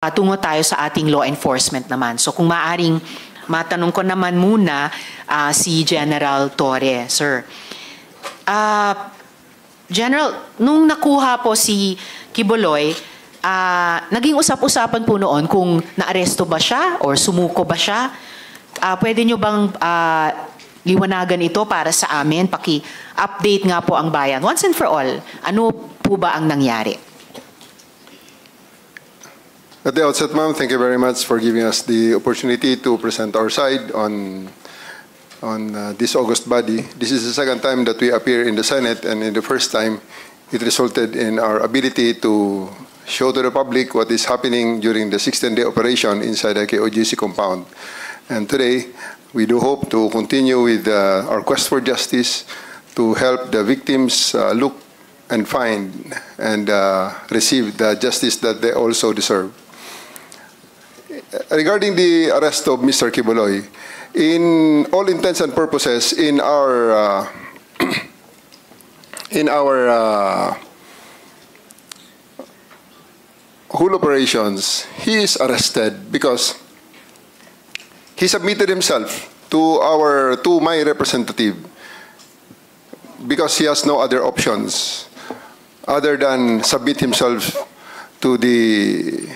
tungo tayo sa ating law enforcement naman. So kung maaring matanong ko naman muna si General Torre, sir. General, nung nakuha po si Quiboloy, naging usap-usapan po noon kung naaresto ba siya or sumuko ba siya. Pwede nyo bang liwanagan ito para sa amin? Paki-update nga po ang bayan. Once and for all, ano po ba ang nangyari? At the outset, ma'am, thank you very much for giving us the opportunity to present our side on this August body. This is the second time that we appear in the Senate, and in the first time, it resulted in our ability to show to the public what is happening during the 16-day operation inside the KOJC compound. And today, we do hope to continue with our quest for justice to help the victims look and find and receive the justice that they also deserve. Regarding the arrest of Mr. Quiboloy, in all intents and purposes, in our whole operations, he is arrested because he submitted himself to my representative because he has no other options other than submit himself to the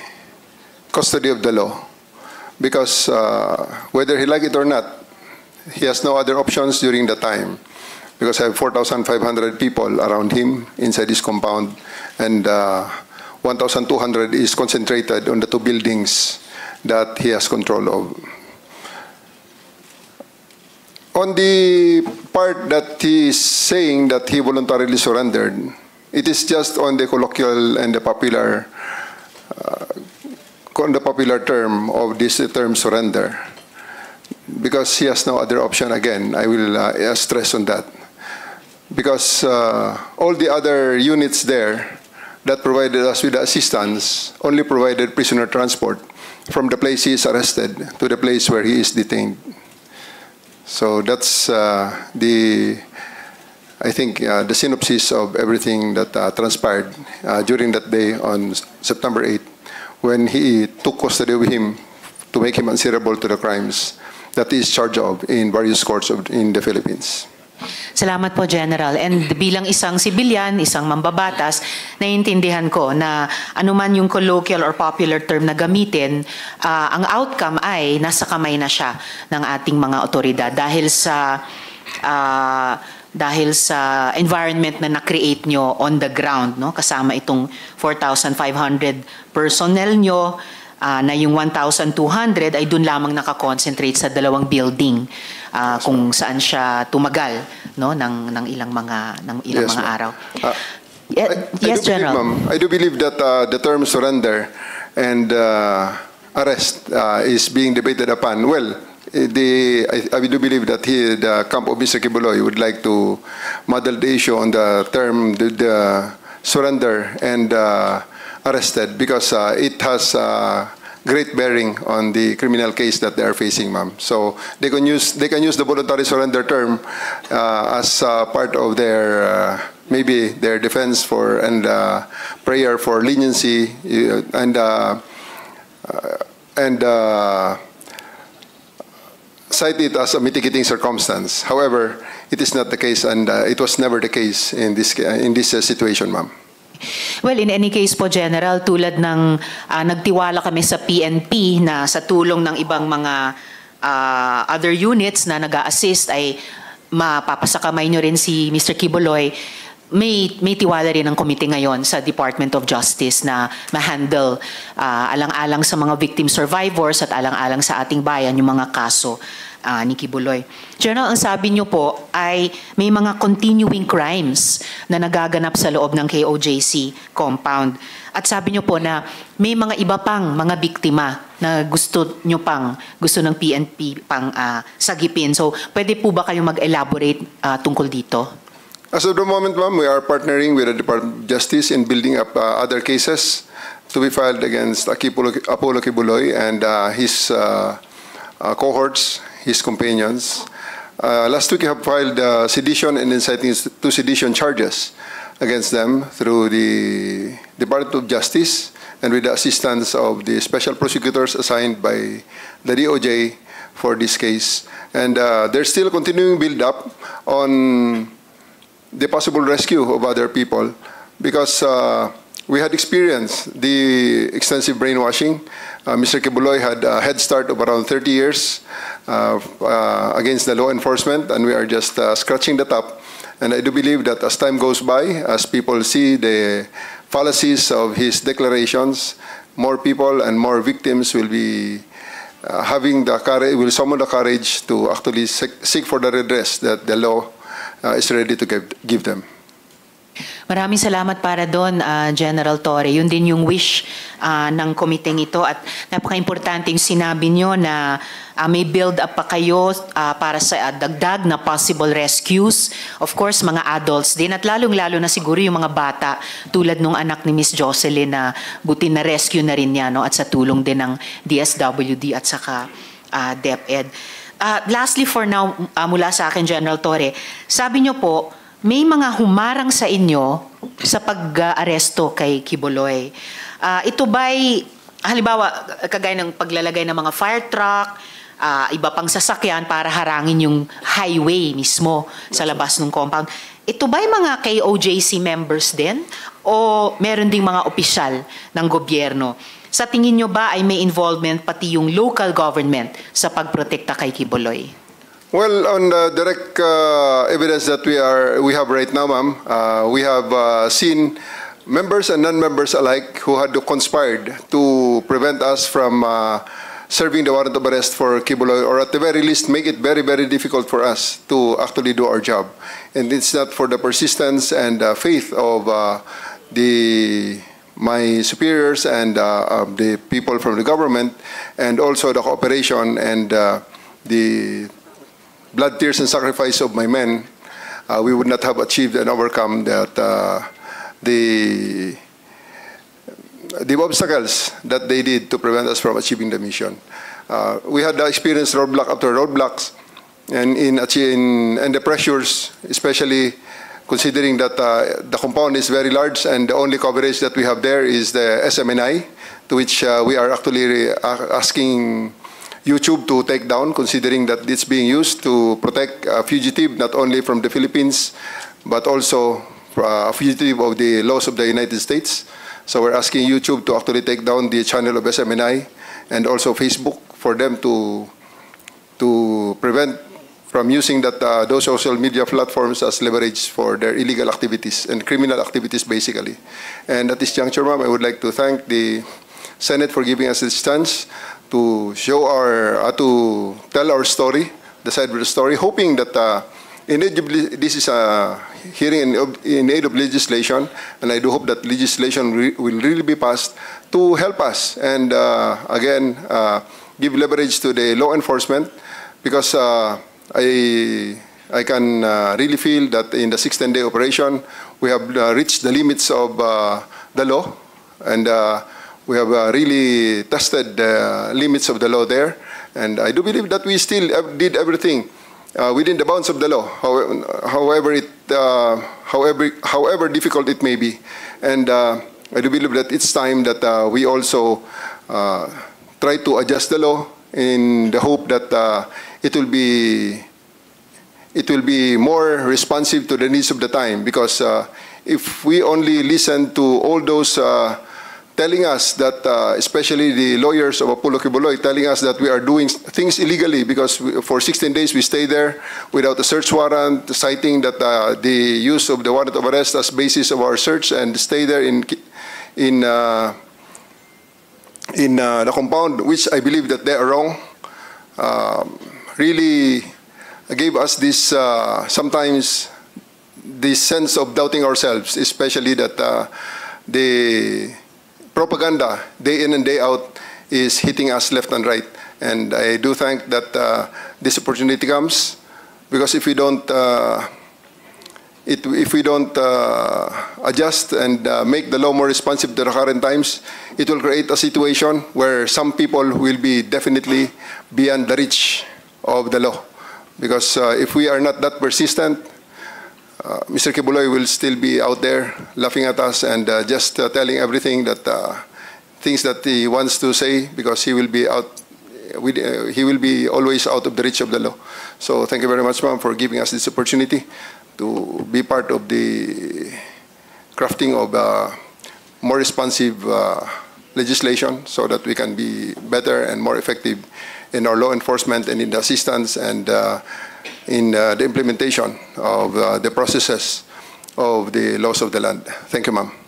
custody of the law, because whether he like it or not, he has no other options during the time, because I have 4,500 people around him inside this compound, and 1,200 is concentrated on the two buildings that he has control of. On the part that he is saying that he voluntarily surrendered, it is just on the colloquial and the popular term of this term surrender, because he has no other option. Again, I will stress on that, because all the other units there that provided us with assistance only provided prisoner transport from the place he is arrested to the place where he is detained. So that's I think the synopsis of everything that transpired during that day on September 8th, when he took custody of him to make him answerable to the crimes that he is charged of in various courts in the Philippines. Salamat po, General. And bilang isang sibilyan, isang mambabatas, naiintindihan ko na anuman yung colloquial or popular term na gamitin, ang outcome ay nasa kamay na siya ng ating mga otoridad dahil sa environment na na-create nyo on the ground, no? Kasama itong 4,500 personnel nyo, na yung 1,200 ay dun lamang nakakonsentrate sa dalawang building kung saan siya tumagal, no? ng ilang mga araw. Yes, General. I do believe that the term surrender and arrest is being debated upon. Well, I do believe that the camp of Mr. Quiboloy would like to model the issue on the term the surrender and arrested, because it has great bearing on the criminal case that they are facing, ma'am. So they can use the voluntary surrender term as part of their maybe their defense for and prayer for leniency and cite it as a mitigating circumstance. However, it is not the case, and it was never the case in this situation, ma'am. Well, in any case po, General, tulad ng nagtiwala kami sa PNP na sa tulong ng ibang mga other units na nag-a-assist ay mapapasakamay nyo rin si Mr. Quiboloy, may tiwala rin ang komite ngayon sa Department of Justice na ma-handle alang-alang sa mga victim survivors at alang-alang sa ating bayan yung mga kaso ni Quiboloy. General, ang sabi niyo po ay may mga continuing crimes na nagaganap sa loob ng KOJC compound. At sabi niyo po na may mga iba pang mga biktima na gusto ng PNP pang sagipin. So, pwede po ba kayong mag-elaborate tungkol dito? As of the moment, ma'am, we are partnering with the Department of Justice in building up other cases to be filed against Apollo Quiboloy and his cohorts, his companions. Last week, we have filed sedition and inciting to sedition charges against them through the Department of Justice and with the assistance of the special prosecutors assigned by the DOJ for this case. And there's still continuing build-up on the possible rescue of other people because we had experienced the extensive brainwashing. Mr. Kibuloy had a head start of around 30 years against the law enforcement, and we are just scratching the top. And I do believe that as time goes by, as people see the fallacies of his declarations, more people and more victims will be having the courage, will summon the courage to actually seek for the redress that the law is ready to give them. Maraming salamat para doon, General Torre. Yun din yung wish ng komiteng ito at napaka-importante yung sinabi nyo na may build-up pa kayo para sa dagdag na possible rescues. Of course, mga adults din at lalong-lalo na siguro yung mga bata tulad nung anak ni Miss Jocelyn na buti na rescue na rin niya, no? At sa tulong din ng DSWD at saka DepEd. Lastly for now, mula sa akin, General Torre, sabi nyo po, may mga humarang sa inyo sa pag-aresto kay Kibuloy. Ito ba'y, halimbawa, kagaya ng paglalagay ng mga fire truck, iba pang sasakyan para harangin yung highway mismo sa labas ng compound. Ito ba'y mga KOJC members din? O meron ding mga opisyal ng gobyerno? Sa tingin nyo ba ay may involvement pati yung local government sa pagprotekta kay Kibuloy? Well, on the direct evidence that we have right now, ma'am, we have seen members and non-members alike who had conspired to prevent us from serving the warrant of arrest for Kibuloy, or at the very least make it very, very difficult for us to actually do our job. And it's not for the persistence and faith of my superiors and the people from the government, and also the cooperation and the blood, tears, and sacrifice of my men, we would not have achieved and overcome that the obstacles that they did to prevent us from achieving the mission. We had experienced roadblock after roadblocks, and the pressures, especially considering that the compound is very large and the only coverage that we have there is the SMNI, to which we are actually asking YouTube to take down, considering that it's being used to protect a fugitive not only from the Philippines, but also a fugitive of the laws of the United States. So we're asking YouTube to actually take down the channel of SMNI and also Facebook for them to prevent from using those social media platforms as leverage for their illegal activities and criminal activities, basically. And at this juncture, ma'am, I would like to thank the Senate for giving us this chance to show to tell our story, the side of the story, hoping that this is a hearing in aid of legislation, and I do hope that legislation will really be passed to help us and again give leverage to the law enforcement, because I can really feel that in the 6-10-day operation we have reached the limits of the law, and we have really tested the limits of the law there, and I do believe that we still did everything within the bounds of the law, however difficult it may be. And I do believe that it's time that we also try to adjust the law in the hope that it will be more responsive to the needs of the time, because if we only listen to all those telling us that, especially the lawyers of Apollo Kibuloy, telling us that we are doing things illegally because for 16 days we stay there without a search warrant, citing that the use of the warrant of arrest as basis of our search, and stay there in the compound, which I believe that they are wrong, really gave us this sometimes this sense of doubting ourselves, especially that the propaganda day in and day out is hitting us left and right. And I do think that this opportunity comes, because if we don't adjust and make the law more responsive to the current times, it will create a situation where some people will be definitely beyond the reach of the law. Because if we are not that persistent, Mr. Kibuloy will still be out there laughing at us and just telling everything that things that he wants to say because he will be out. He will be always out of the reach of the law. So thank you very much, ma'am, for giving us this opportunity to be part of the crafting of more responsive legislation so that we can be better and more effective in our law enforcement and in the assistance and in the implementation of the processes of the laws of the land. Thank you, ma'am.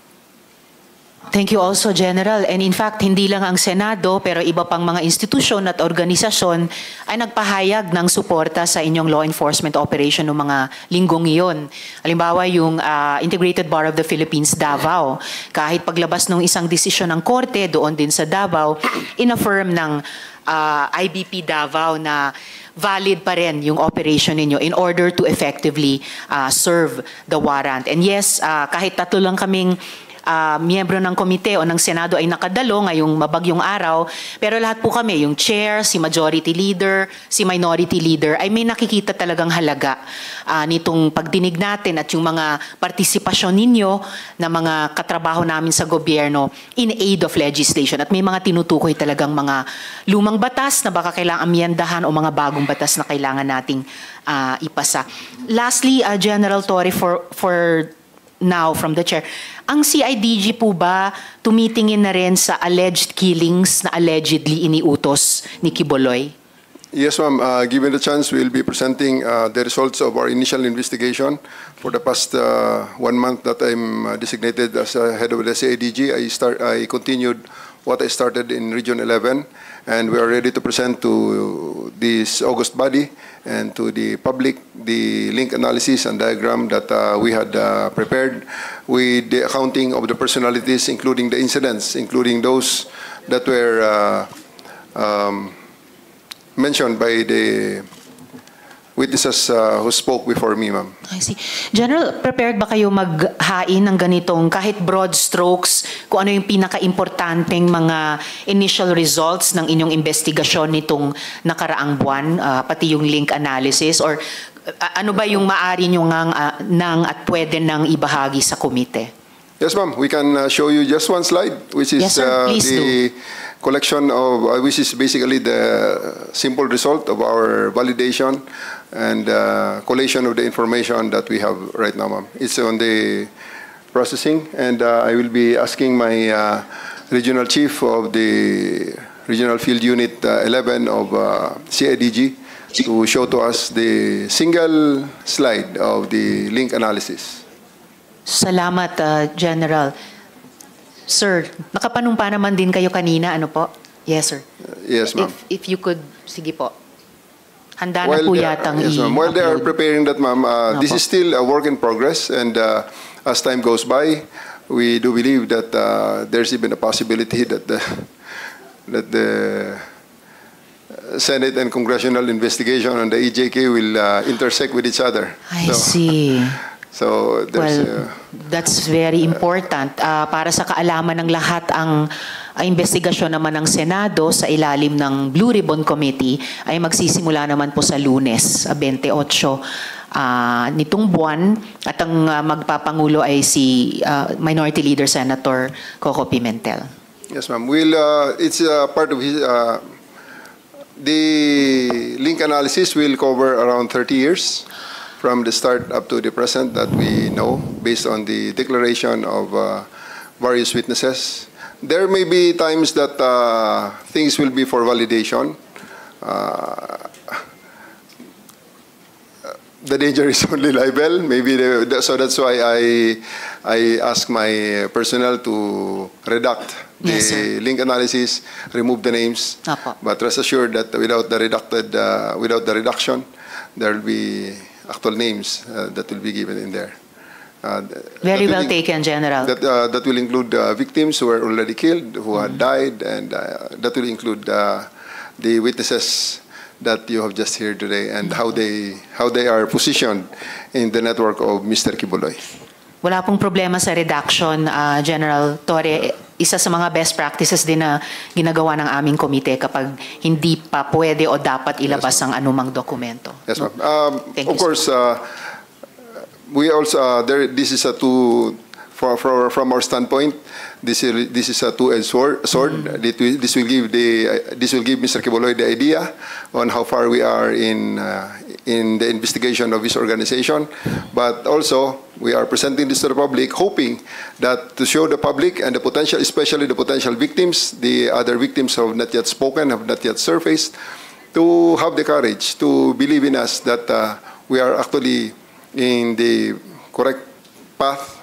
Thank you also, General. And in fact, hindi lang ang Senado, pero iba pang mga institusyon at organisasyon ay nagpahayag ng suporta sa inyong law enforcement operation noong mga linggong iyon. Halimbawa, yung Integrated Bar of the Philippines, Davao. Kahit paglabas ng isang desisyon ng korte doon din sa Davao, inaffirm ng IBP Davao na valid pa rin yung operation ninyo in order to effectively serve the warrant. And yes, kahit tatlo lang kaming miyembro ng komite o ng Senado ay nakadalo ngayong mabagyong araw, pero lahat po kami, yung chair, si majority leader, si minority leader, ay may nakikita talagang halaga nitong pagdinig natin at yung mga partisipasyon ninyo na mga katrabaho namin sa gobyerno in aid of legislation. At may mga tinutukoy talagang mga lumang batas na baka kailangang amyendahan o mga bagong batas na kailangan nating ipasa. Lastly, General Torre, for now from the chair, ang CIDG po ba tumitingin na rin sa alleged killings na allegedly iniutos ni Quiboloy? Yes, ma'am. Given the chance, we'll be presenting the results of our initial investigation. For the past 1 month that I'm designated as head of the CIDG, I continued what I started in Region 11, and we are ready to present to this August body and to the public the link analysis and diagram that we had prepared with the accounting of the personalities, including the incidents, including those that were mentioned by the witnesses who spoke before me, ma'am. I see. General, prepared ba kayo maghain ng ganitong kahit broad strokes kung ano yung pinaka-importanteng mga initial results ng inyong investigasyon nitong nakaraang buwan, pati yung link analysis, or ano ba yung maaari nyo nang at pwede nang ibahagi sa komite? Yes, ma'am. We can show you just one slide, which is Yes, sir. Please the collection of, which is basically the simple result of our validation and collation of the information that we have right now, ma'am. It's on the processing, and I will be asking my regional chief of the Regional Field Unit 11 of CIDG to show to us the single slide of the link analysis. Salamat, General. Sir, nakapanumpa naman din kayo kanina, ano po? Yes, sir. Yes, ma'am. If you could, sige po. Handa na po yatang yes, ma'am. While they are preparing that, ma'am, this is still a work in progress, and as time goes by, we do believe that there's even a possibility that the Senate and congressional investigation on the EJK will intersect with each other. I see. So there's, well, that's very important. Para sa kaalaman ng lahat, ang investigasyon naman ng Senado sa ilalim ng Blue Ribbon Committee ay magsisimula naman po sa Lunes, 28 nitong buwan, at ang magpapangulo ay si Minority Leader Senator Coco Pimentel. Yes, ma'am. It's part of his. The link analysis will cover around 30 years. From the start up to the present that we know, based on the declaration of various witnesses. There may be times that things will be for validation. The danger is only libel. Maybe so that's why I ask my personnel to redact the link analysis, remove the names. Apo. But rest assured that without the reduction, there will be actual names that will be given in there. Very well taken, General. That will include victims who were already killed, who had died, and that will include the witnesses that you have just heard today and how they are positioned in the network of Mr. Quiboloy. Wala pong problema sa redaction, General Torre. Isa sa mga best practices din na ginagawa ng aming komite kapag hindi pa pwede o dapat ilabas ang anumang dokumento. Yes, ma'am. Thank of you, course, we also this is a from our standpoint, this is a two-edged sword. This will give Mr. Quiboloy the idea on how far we are in the investigation of his organization. But also, we are presenting this to the public, hoping that to show the public and the potential, especially the potential victims, the other victims who have not yet spoken, have not yet surfaced, to have the courage to believe in us that we are actually in the correct path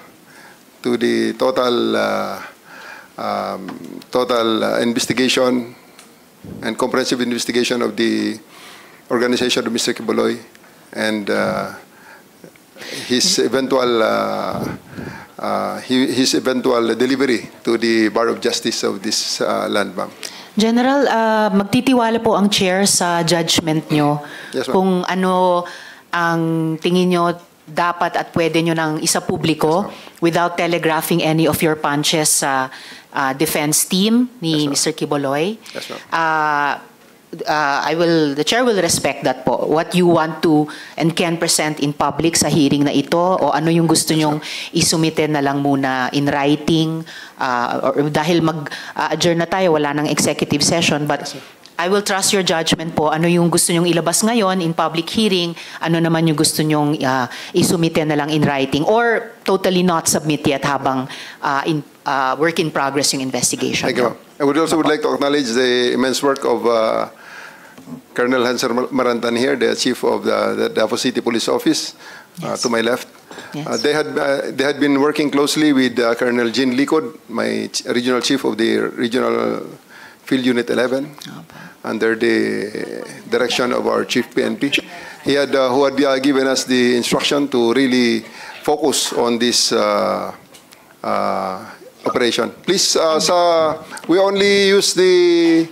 to the total investigation and comprehensive investigation of the organization of Mr. Quiboloy and his eventual delivery to the Bar of Justice of this land, ma'am. General, magtitiwala po ang chair sa judgment nyo. Yes, ma'am. Kung ano ang tingin nyo dapat at pwede nyo ng isa publiko without telegraphing any of your punches sa defense team ni Mr. Quiboloy. Yes, ma'am. The chair will respect that po. What you want to and can present in public sa hearing na ito o ano yung gusto nyong isumite na lang muna in writing or dahil mag-adjourn na tayo, wala nang executive session, but I will trust your judgment po. Ano yung gusto nyong ilabas ngayon in public hearing, ano naman yung gusto nyong isumite na lang in writing or totally not submit yet habang work in progress yung investigation. Thank you, ma'am. I would like to acknowledge the immense work of Colonel Hanser Marantan here, the chief of the Davao City Police Office, Yes. to my left. Yes. They had been working closely with Colonel Jean Licod, my regional chief of the Regional Field Unit 11, under the direction of our chief PNP. He had who had given us the instruction to really focus on this operation. Please, we only use the.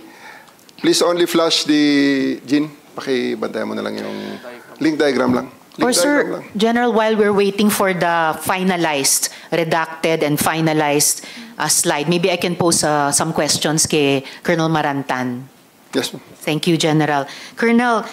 Please only flash the Jean. Pakibantayan mo na lang yung link diagram lang. Or sir, General, while we're waiting for the finalized, redacted and finalized slide, maybe I can pose some questions kay Colonel Marantan. Yes, ma'am. Thank you, General. Colonel,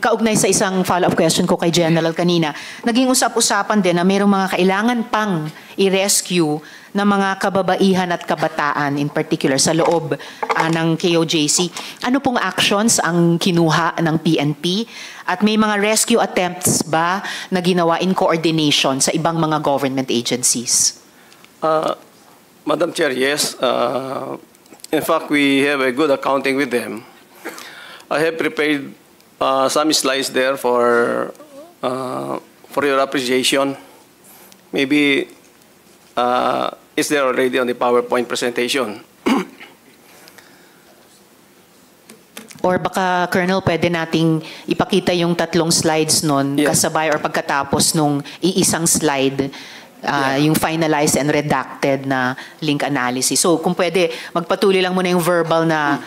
kaugnay sa isang follow-up question ko kay General kanina, naging usap-usapan din na mayroong mga kailangan pang i-rescue na mga kababaihan at kabataan, in particular, sa loob ng KOJC. Ano pong actions ang kinuha ng PNP? At may mga rescue attempts ba na ginawa in coordination sa ibang mga government agencies? Madam Chair, yes. In fact, we have a good accounting with them. I have prepared some slides there for your appreciation. Maybe is there already on the PowerPoint presentation? Or baka, Colonel, pwede nating ipakita yung tatlong slides nun Yes. kasabay or pagkatapos nung iisang slide, yung finalized and redacted na link analysis. So kung pwede, magpatuloy lang muna yung verbal na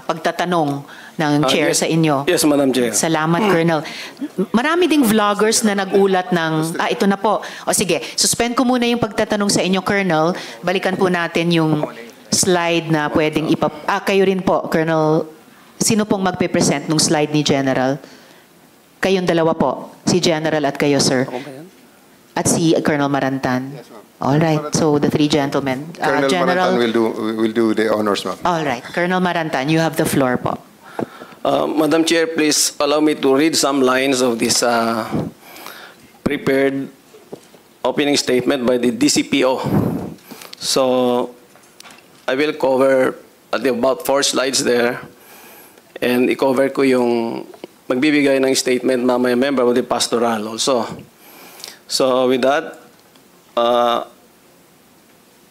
pagtatanong ng chair yes. sa inyo. Yes, Madam Chair. Salamat, Colonel. Marami ding vloggers na nagulat ng, ito na po. O sige, suspend ko muna yung pagtatanong sa inyo, Colonel. Balikan po natin yung slide na pwedeng kayo rin po, Colonel. Sino pong magpe-present nung slide ni General? Kayong dalawa po. Si General at kayo, sir. Ako ba yan? At si Colonel Marantan. Yes, ma'am. All right. So the three gentlemen. Colonel General, Marantan will do the honors, ma'am. all right. Colonel Marantan, you have the floor po. Madam Chair, please allow me to read some lines of this prepared opening statement by the DCPO. So I will cover about 4 slides there. And i-cover ko yung magbibigay ng statement mamaya member of the pastoral also. So with that,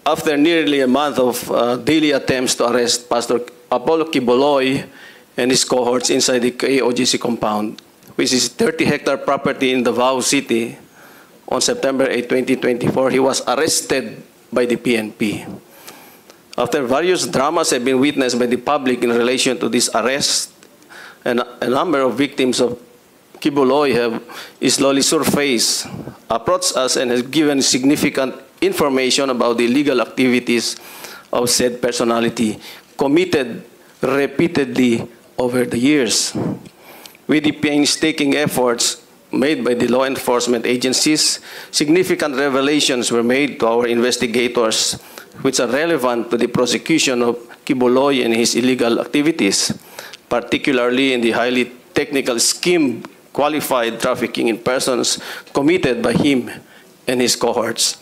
after nearly a month of daily attempts to arrest Pastor Apollo Quiboloy and his cohorts inside the KOJC compound, which is 30-hectare property in Davao City, on September 8, 2024, he was arrested by the PNP. After various dramas have been witnessed by the public in relation to this arrest, and a number of victims of Quiboloy have slowly surfaced, approached us, and has given significant information about the illegal activities of said personality committed repeatedly over the years. With the painstaking efforts made by the law enforcement agencies, significant revelations were made to our investigators which are relevant to the prosecution of Quiboloy and his illegal activities, particularly in the highly technical scheme qualified trafficking in persons committed by him and his cohorts.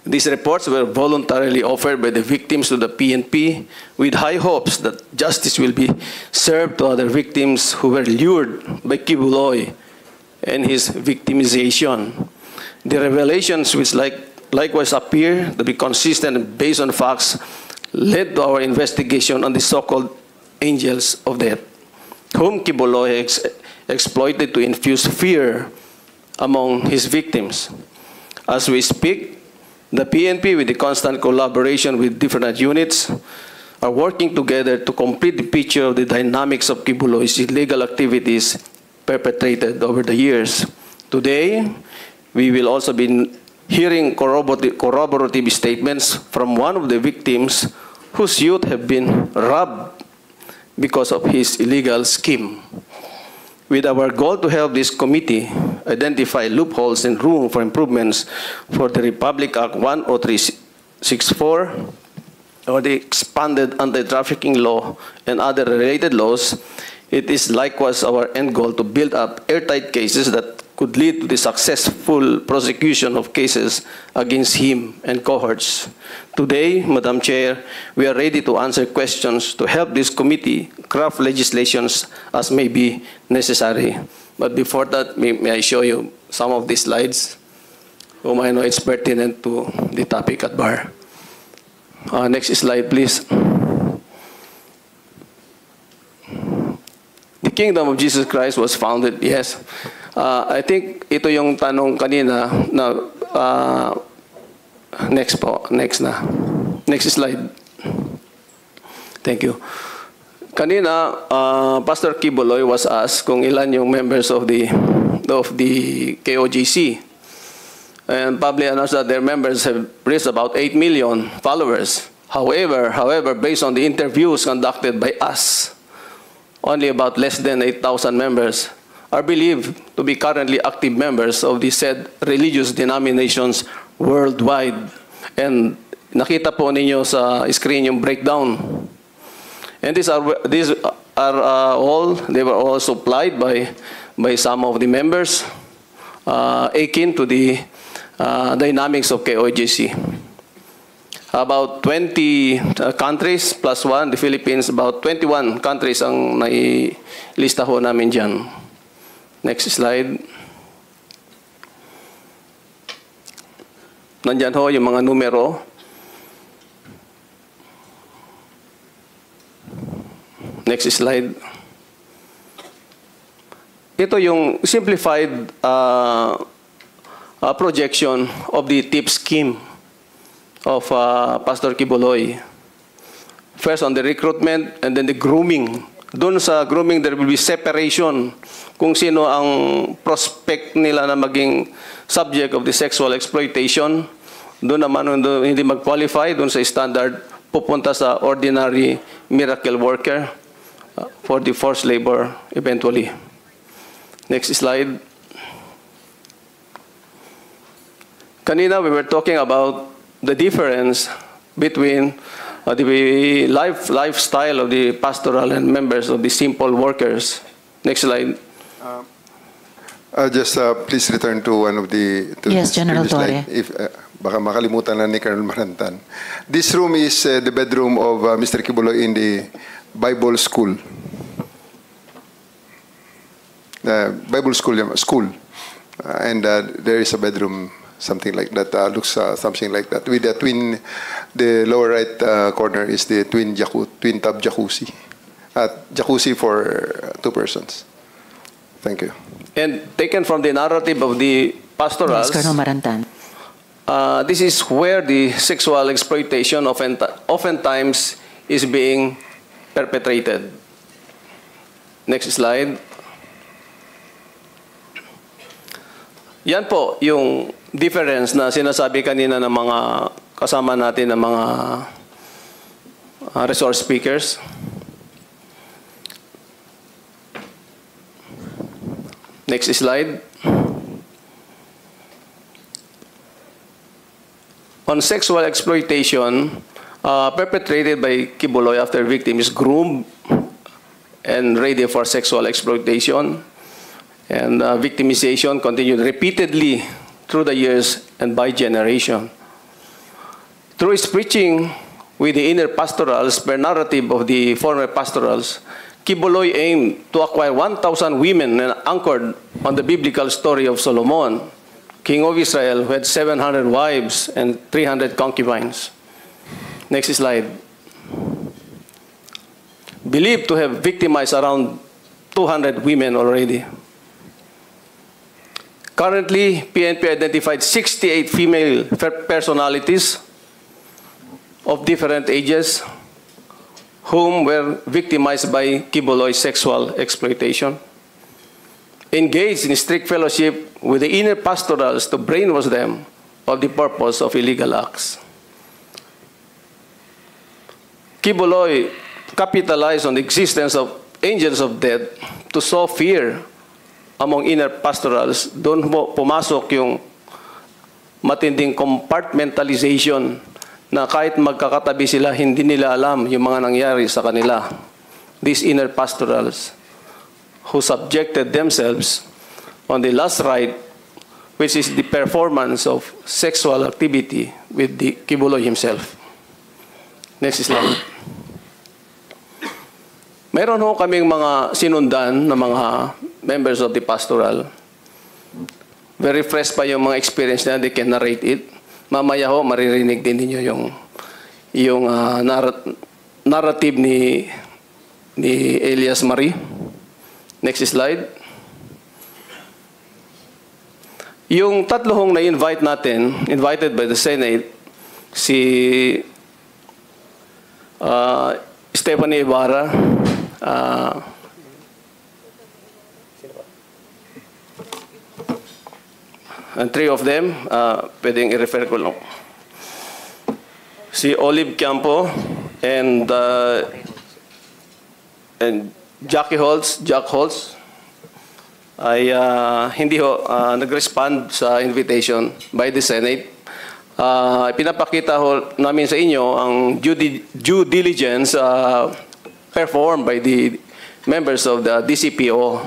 These reports were voluntarily offered by the victims to the PNP with high hopes that justice will be served to other victims who were lured by Quiboloy and his victimization. The revelations, which likewise appear to be consistent and based on facts, led to our investigation on the so-called angels of death, whom Quiboloy exploited to infuse fear among his victims. As we speak, the PNP, with the constant collaboration with different units, are working together to complete the picture of the dynamics of Quiboloy's illegal activities perpetrated over the years. Today, we will also be hearing corroborative statements from one of the victims whose youth have been robbed because of his illegal scheme. With our goal to help this committee identify loopholes and room for improvements for the Republic Act 10364 or the expanded anti-trafficking law and other related laws, it is likewise our end goal to build up airtight cases that could lead to the successful prosecution of cases against him and cohorts. Today, Madam Chair, we are ready to answer questions to help this committee craft legislations as may be necessary. But before that, may I show you some of these slides, whom I know it's pertinent to the topic at bar. Next slide, please. The kingdom of Jesus Christ was founded, yes. I think ito yung tanong kanina na next po, next na. Next slide. Thank you. Kanina, Pastor Quiboloy was asked kung ilan yung members of the KOJC. And publicly announced that their members have reached about 8 million followers. However, based on the interviews conducted by us, only about less than 8,000 members are believed to be currently active members of the said religious denominations worldwide. And nakita po ninyo sa screen yung breakdown. And these are all, they were all supplied by some of the members akin to the dynamics of KOJC. About 20 countries plus one, the Philippines, about 21 countries ang nailista ho namin dyan. Next slide. Nandyan ho yung mga numero. Next slide. Ito yung simplified projection of the tip scheme of Pastor Quiboloy. First on the recruitment and then the grooming. Doon sa grooming, there will be separation kung sino ang prospect nila na maging subject of the sexual exploitation. Doon naman, hindi mag-qualify, doon sa standard, pupunta sa ordinary miracle worker for the forced labor eventually. Next slide. Kanina, we were talking about the difference between the lifestyle of the pastoral and members of the simple workers. Next slide. Just please return to one of the... Yes, General Torre. If, baka makalimutan na ni Colonel Marantan. This room is the bedroom of Mr. Quiboloy in the Bible school. Bible school. And there is a bedroom, something like that, looks something like that. With the twin, the lower right corner is the twin tub jacuzzi. Jacuzzi for 2 persons. Thank you. And taken from the narrative of the pastorals, Yes, Colonel Marantan. this is where the sexual exploitation oftentimes is being perpetrated. Next slide. Yan po yung difference na sinasabi kanina ng mga kasama natin ng mga resource speakers. Next slide. On sexual exploitation perpetrated by Kibuloy after victim is groomed and ready for sexual exploitation, and victimization continued repeatedly through the years and by generation. Through his preaching with the inner pastorals per narrative of the former pastorals, Kibuloy aimed to acquire 1,000 women and anchored on the biblical story of Solomon, king of Israel, who had 700 wives and 300 concubines. Next slide. Believed to have victimized around 200 women already. Currently, PNP identified 68 female personalities of different ages whom were victimized by Kibuloy's sexual exploitation. Engaged in strict fellowship with the inner pastorals to brainwash them of the purpose of illegal acts. Kibuloy capitalized on the existence of angels of death to sow fear among inner pastorals. Doon pumasok yung matinding compartmentalization na kahit magkakatabi sila, hindi nila alam yung mga nangyari sa kanila. These inner pastorals who subjected themselves on the last rite, which is the performance of sexual activity with the Kibuloy himself. Next slide. Meron ho kaming mga sinundan na mga members of the pastoral. Very fresh pa yung mga experience na they can narrate it. Mamaya ho, maririnig din ninyo yung narrative ni Elias Marie. Next slide. Yung tatlo hong na-invite natin, invited by the Senate, si Stephanie Ibarra, and three of them, pwedeng i-refer ko lang. Si Olive Campo and Jack Holtz ay hindi ho nag-respond sa invitation by the Senate. Pinapakita ho namin sa inyo ang due diligence performed by the members of the DCPO.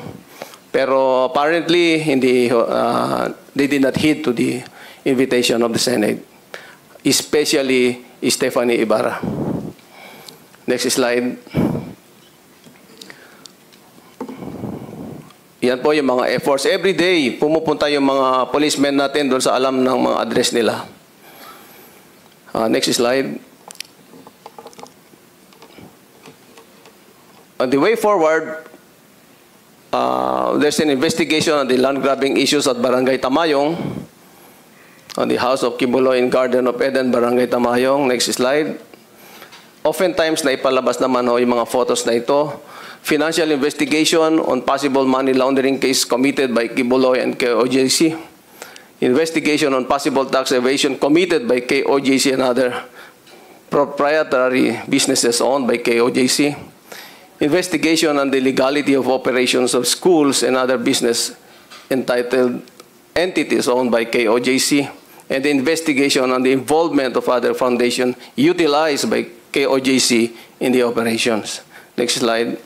Pero apparently, they did not heed to the invitation of the Senate, especially Stephanie Ibarra. Next slide. Yan po yung mga efforts. Every day, pumupunta yung mga policemen natin doon sa alam ng mga address nila. Next slide. On the way forward, there's an investigation on the land grabbing issues at Barangay Tamayong, on the house of Kibuloy in Garden of Eden, Barangay Tamayong. Next slide. Oftentimes, naipalabas naman ho yung mga photos na ito. Financial investigation on possible money laundering case committed by Kibuloy and KOJC. Investigation on possible tax evasion committed by KOJC and other proprietary businesses owned by KOJC. Investigation on the legality of operations of schools and other business entitled entities owned by KOJC, and the investigation on the involvement of other foundations utilized by KOJC in the operations. Next slide.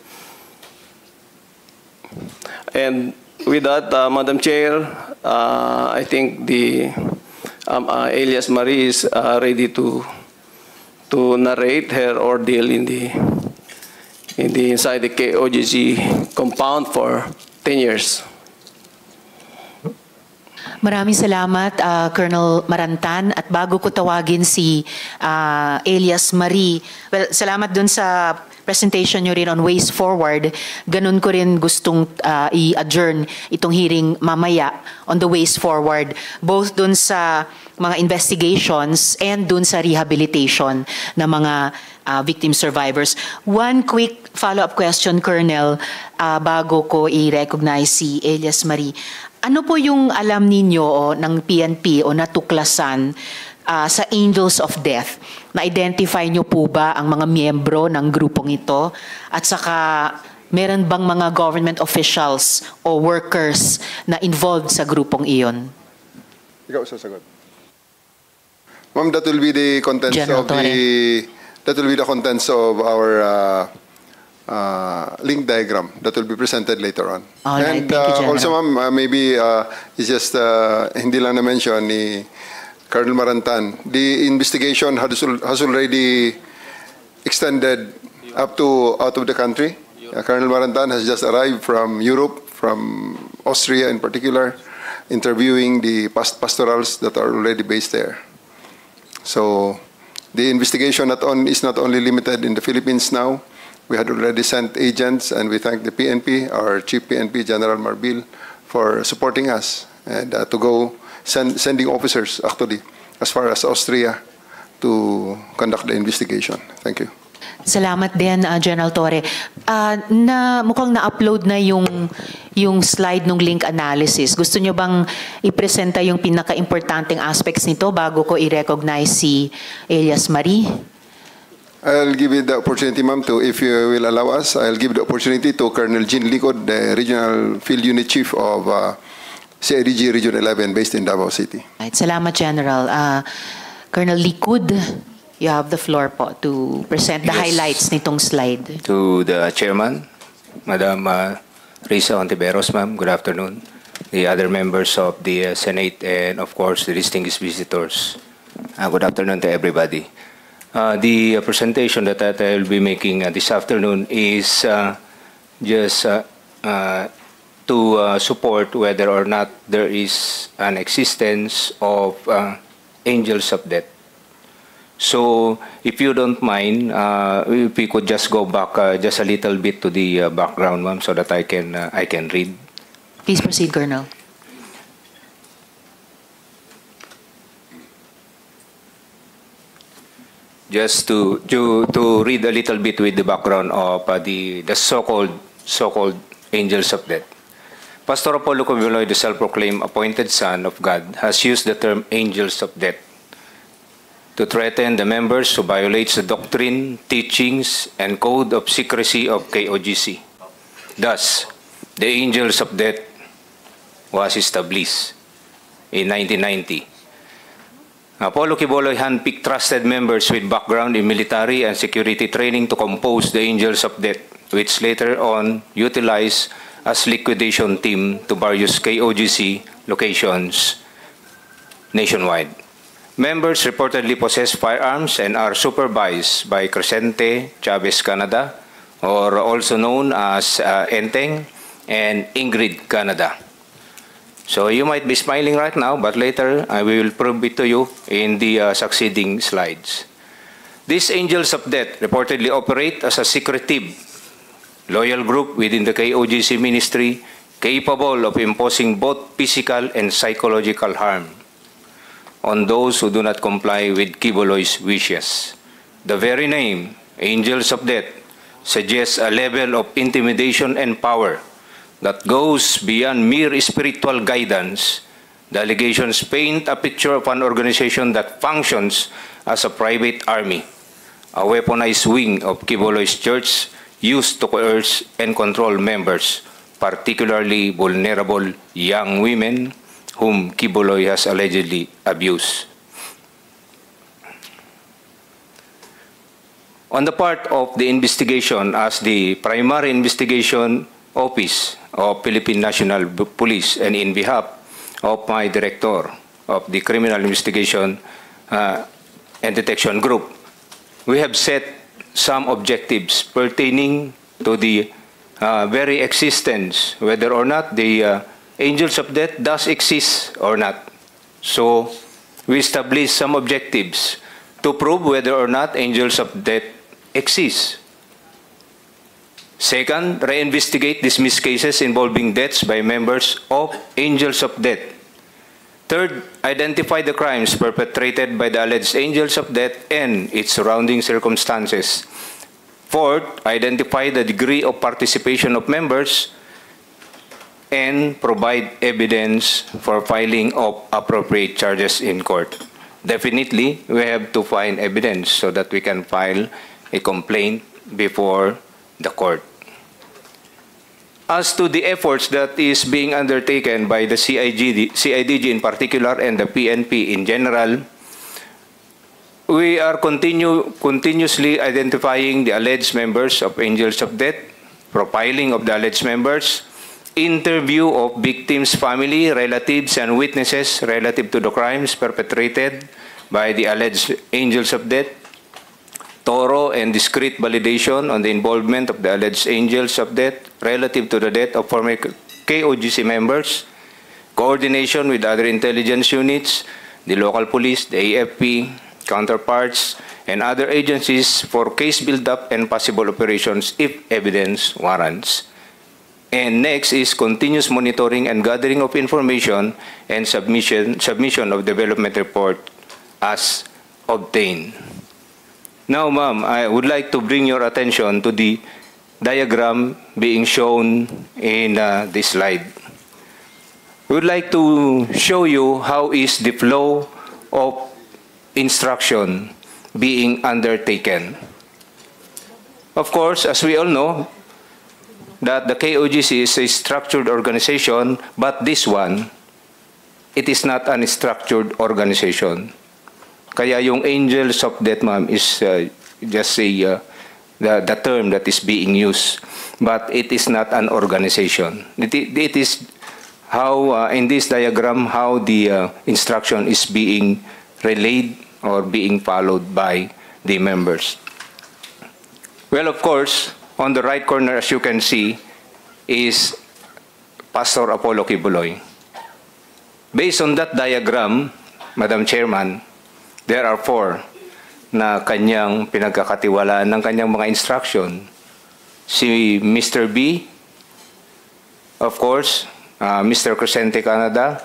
And with that, Madam Chair, I think the Elias Marie is ready to narrate her ordeal inside the KOJC compound for 10 years. Maraming salamat, Colonel Marantan. At bago ko tawagin si Elias Marie, well, salamat dun sa presentation nyo rin on ways forward. Ganun ko rin gustong i-adjourn itong hearing mamaya on the ways forward, both dun sa mga investigations and dun sa rehabilitation ng mga victim survivors. One quick follow-up question, Colonel, bago ko i-recognize si Elias Marie. Ano po yung alam ninyo ng PNP o natuklasan sa Angels of Death? Na-identify nyo po ba ang mga miyembro ng grupong ito? At saka Meron bang mga government officials o workers na involved sa grupong iyon? Ikaw sasagot. Ma'am, that will be the contents General of the contents of our link diagram that will be presented later on. All right, And thank you, General. also, ma'am, maybe it's just hindi lang na-mention ni Colonel Marantan. The investigation has already extended up to out of the country. Colonel Marantan has just arrived from Europe, from Austria in particular, interviewing the pastorals that are already based there. So the investigation is not only limited in the Philippines now. We had already sent agents, and we thank the PNP, our Chief PNP, General Marbil, for supporting us and to go sending officers actually as far as Austria to conduct the investigation. Thank you. Salamat din, General Torre. Mukhang na-upload na yung slide ng link analysis. Gusto nyo bang ipresenta yung pinaka-importanting aspects nito bago ko i-recognize si Elias Marie? I'll give you the opportunity, ma'am, if you will allow us, I'll give the opportunity to Colonel Jean Licod, the Regional Field Unit Chief of CIDG Region 11 based in Davao City. Right, salamat, General. Colonel Licod, you have the floor po to present the highlights nitong slide. To the Chairman, Madam Risa Ontiveros, ma'am, good afternoon. The other members of the Senate and, of course, the distinguished visitors. Good afternoon to everybody. The presentation that I will be making this afternoon is just to support whether or not there is an existence of angels of death. So, if you don't mind, if we could just go back just a little bit to the background, ma'am, so that I can read. Please proceed, Colonel. Just to read a little bit with the background of the so-called angels of death. Pastor Apollo Kibuloy, the self-proclaimed appointed son of God, has used the term angels of death to threaten the members who violates the doctrine, teachings, and code of secrecy of KOGC. Thus, the angels of death was established in 1990. Apollo Kibuloy handpicked trusted members with background in military and security training to compose the angels of death, which later on utilized as liquidation team to various KOGC locations nationwide. Members reportedly possess firearms and are supervised by Crescente Chavez Canada, or also known as Enteng, and Ingrid Canada. So you might be smiling right now, but later I will prove it to you in the succeeding slides. These angels of death reportedly operate as a secretive, loyal group within the KOGC ministry, capable of imposing both physical and psychological harm on those who do not comply with Kibuloy's wishes. The very name, angels of death, suggests a level of intimidation and power that goes beyond mere spiritual guidance. The allegations paint a picture of an organization that functions as a private army, a weaponized wing of Kibuloy's church used to coerce and control members, particularly vulnerable young women whom Kibuloy has allegedly abused. On the part of the investigation, as the primary investigation office of Philippine National Police and in behalf of my director of the Criminal Investigation and Detection Group, we have set some objectives pertaining to the very existence, whether or not the angels of death does exist or not. So we established some objectives to prove whether or not angels of death exist. Second, reinvestigate dismissed cases involving deaths by members of angels of death. Third, identify the crimes perpetrated by the alleged angels of death and its surrounding circumstances. Fourth, identify the degree of participation of members and provide evidence for filing of appropriate charges in court. Definitely, we have to find evidence so that we can file a complaint before the court. as to the efforts that is being undertaken by the CIDG in particular and the PNP in general, we are continuously identifying the alleged members of Angels of Death, profiling of the alleged members, interview of victims' family, relatives, and witnesses relative to the crimes perpetrated by the alleged Angels of Death, thorough and discreet validation on the involvement of the alleged Angels of Death relative to the death of former KOGC members, coordination with other intelligence units, the local police, the AFP, counterparts, and other agencies for case build-up and possible operations if evidence warrants. And next is continuous monitoring and gathering of information and submission of development report as obtained. Now, ma'am, I would like to bring your attention to the diagram being shown in this slide. We would like to show you how is the flow of instruction being undertaken. Of course, as we all know, that the KOGC is a structured organization, but this one, it is not a structured organization. Kaya yung Angels of Death, ma'am, is just the term that is being used, but it is not an organization. It is how, in this diagram, how the instruction is being relayed or being followed by the members. Well, of course, on the right corner, as you can see, is Pastor Apollo Kibuloy. Based on that diagram, Madam Chairman, there are 4 na kanyang pinagkakatiwalaan ng kanyang mga instruction. Si Mr. B, of course, Mr. Crescente Canada,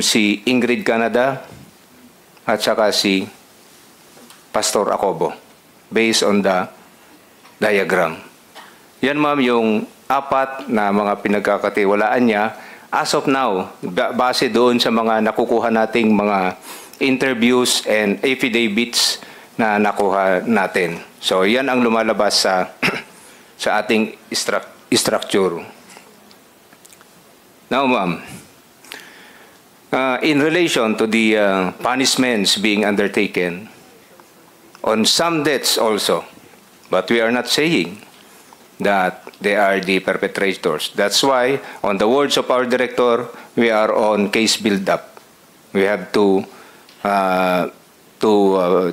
si Ingrid Canada, at saka si Pastor Acobo, based on the diagram. Yan, ma'am, yung 4 na mga pinagkakatiwalaan niya as of now, base doon sa mga nakukuha nating mga interviews and affidavits na nakuha natin. So, yan ang lumalabas sa sa ating structure. Now, ma'am, in relation to the punishments being undertaken on some deaths also, but we are not saying that they are the perpetrators. That's why, on the words of our director, we are on case build-up. We have to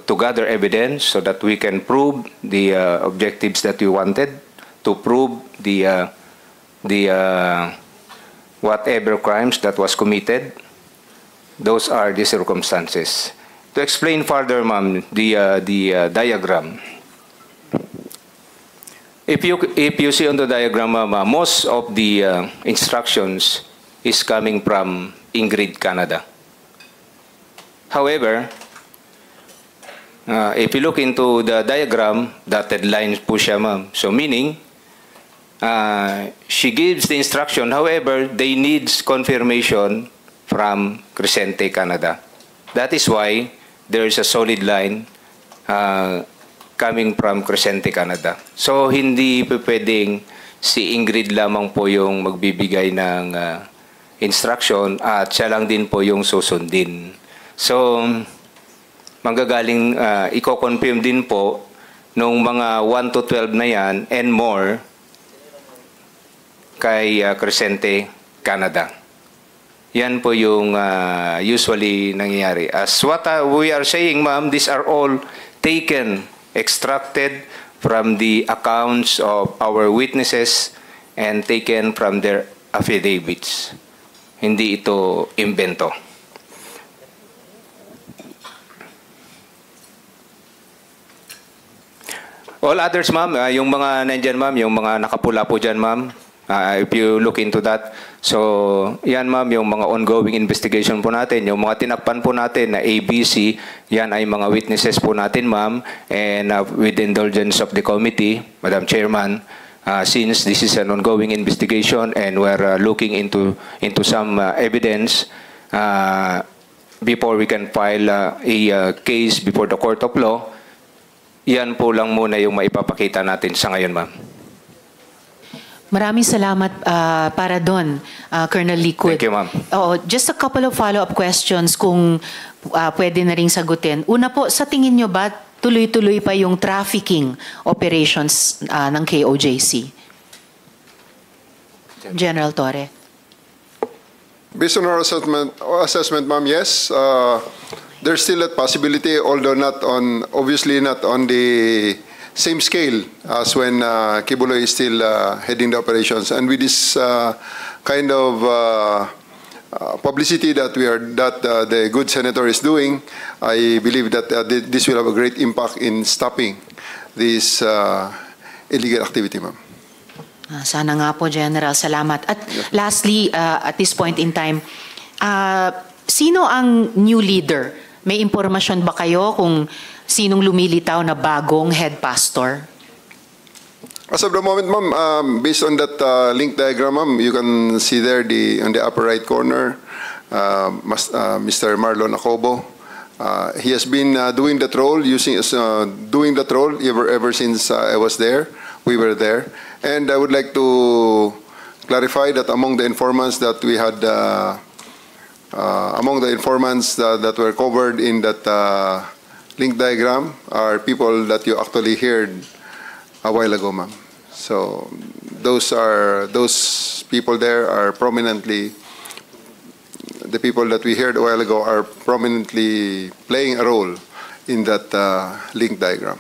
gather evidence so that we can prove the objectives that we wanted, to prove the whatever crimes that was committed. Those are the circumstances. To explain further, ma'am, the diagram. If you see on the diagram, ma'am, most of the instructions is coming from Ingrid Canada. However, if you look into the diagram, dotted lines po siya, ma'am. So meaning, she gives the instruction. However, they need confirmation from Crescente Canada. That is why there is a solid line coming from Crescente Canada. So hindi pwedeng si Ingrid lamang po yung magbibigay ng instruction at siya lang din po yung susundin. So manggagaling, i-confirm din po nung mga 1 to 12 na yan and more kay Crescente Canada. Yan po yung usually nangyayari. As what we are saying, ma'am, these are all taken, extracted from the accounts of our witnesses and taken from their affidavits. Hindi ito invento. All others, ma'am, yung mga nandyan, ma'am, yung mga nakapula po dyan, ma'am, if you look into that. So, yan, ma'am, yung mga ongoing investigation po natin, yung mga tinakpan po natin na ABC, yan ay mga witnesses po natin, ma'am. And with the indulgence of the committee, Madam Chairman, since this is an ongoing investigation and we're looking into some evidence before we can file a case before the court of law, yan po lang muna yung maipapakita natin sa ngayon, ma'am. Maraming salamat para doon, Colonel Liquid. Thank you, ma'am. Oo, just a couple of follow-up questions kung pwede na ring sagutin. Una po, sa tingin nyo ba tuloy-tuloy pa yung trafficking operations ng KOJC? General Torre. Based on our assessment, ma'am, yes. There's still that possibility, although obviously not on the same scale as when Kibuloy is still heading the operations. And with this kind of publicity that the good senator is doing, I believe that this will have a great impact in stopping this illegal activity, ma'am. Sana nga po, General. Salamat. At lastly, at this point in time, sino ang new leader? May impormasyon ba kayo kung sinong lumilitaw na bagong head pastor? As of the moment, ma'am, based on that link diagram, ma'am, you can see there on the upper right corner, Mr. Marlon Acobo. He has been doing that role, ever since I was there. We were there. And I would like to clarify that among the informants that we had, that were covered in that link diagram are people that you actually heard a while ago, ma'am. So those people there are prominently, the people that we heard a while ago are prominently playing a role in that link diagram.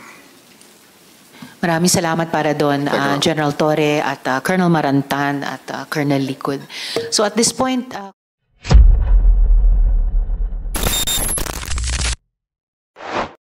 Maraming salamat para doon, General Torre at Colonel Marantan at Colonel Liquid. So at this point,